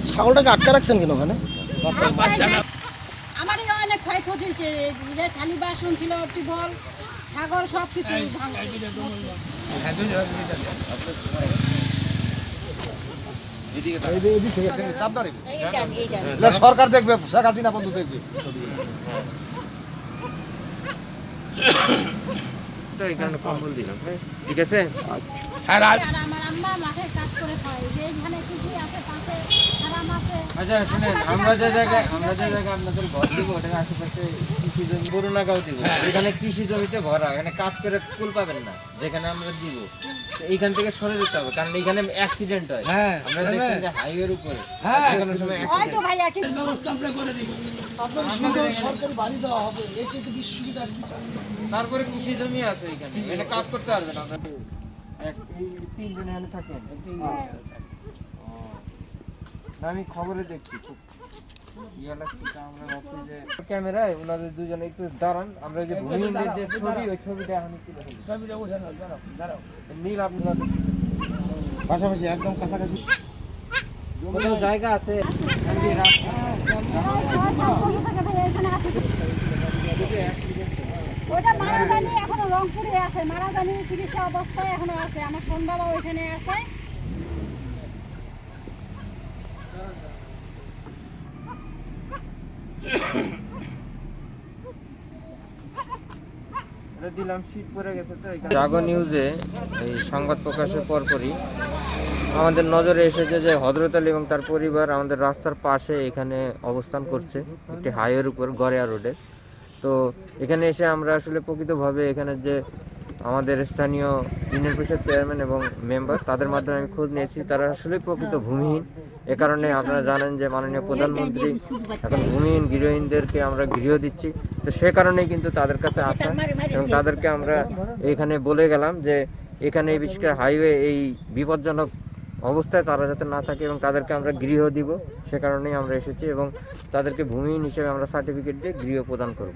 ছাগলটাকে আটকে রাখছেন কেন ওখানে? আমার অনেক ক্ষয়ক্ষতি হয়েছে, যে খালি বাসন ছিল, টিবল, ছাগল সব কিছু সরকার দেখবে, শেখ হাসিনা বন্ধু দেখবে। ঠিক আছে আর আমার আম্মা মাঠে কাজ করে খায়, যে এখানে কৃষি আছে, পাশে খারাম আছে। আচ্ছা শুনেন, আমরা যে জায়গায় আপনাদের ঘর দিব, ওটার আশেপাশে কৃষি জমি পুরোনাগাঁও দিব, এখানে কৃষি জমিতে ভরা, এখানে কাজ করে কুল পাবেন না, যেখানে আমরা দিব এইখান থেকে সরে যেতে হবে, কারণ এখানে অ্যাক্সিডেন্ট হয়। আমরা দেখছেন যে হাইওয়ের উপরে কোনো সময় হয়তো ভাইয়া কি ব্যবস্থা আমরা করে দিব। আপনার সুন্দর সরকারি বাড়ি দেওয়া হবে, এর চেয়ে বেশি সুবিধা আর কি চান? তারপরে কৃষি জমি আছে এখানে, এখানে কাজ করতে পারবেন আপনাদের। তিনজন এখানে থাকেন? আমি খবরে দেখছি খুব ইয়ে লাগছে, আমরা ভাবছি যে ক্যামেরায় ওনাদের দুজনে একটু দাঁড়ান, আমরা যে ভূমিহীনদের যে ছবি, ওই ছবিটা এখন নীল আপনার পাশাপাশি একদম কাছাকাছি কোথাও জায়গা আছে? ওটা মারাজানি এখনো রংপুরে আছে, মারাজানি চিকিৎসা অবস্থায় এখনো আছে, আমার সন্ধ্যাবাবু ওইখানে আছে। দিলাম শীত পড়ে গেছে তো। জাগো নিউজে এই সংবাদ প্রকাশের পরপরই আমাদের নজরে এসেছে যে হযরত আলী এবং তার পরিবার আমাদের রাস্তার পাশে এখানে অবস্থান করছে, একটি হাইওয়ের উপর, গড়িয়া রোডে। তো এখানে এসে আমরা আসলে প্রকৃতভাবে এখানে যে আমাদের স্থানীয় ইউনিয়ন পরিষদ চেয়ারম্যান এবং মেম্বার, তাদের মাধ্যমে আমি খোঁজ নিয়েছি, তারা আসলে প্রকৃত ভূমিহীন। এ কারণে আপনারা জানেন যে মাননীয় প্রধানমন্ত্রী এখন ভূমিহীন গৃহহীনদেরকে আমরা গৃহ দিচ্ছি, তো সে কারণেই কিন্তু তাদের কাছে আসা, এবং তাদেরকে আমরা এখানে বলে গেলাম যে এখানে বিশেষ করে হাইওয়ে এই বিপজ্জনক অবস্থায় তারা যাতে না থাকে, এবং তাদেরকে আমরা গৃহ দিব, সে কারণেই আমরা এসেছি, এবং তাদেরকে ভূমিহীন হিসেবে আমরা সার্টিফিকেট দিয়ে গৃহ প্রদান করব।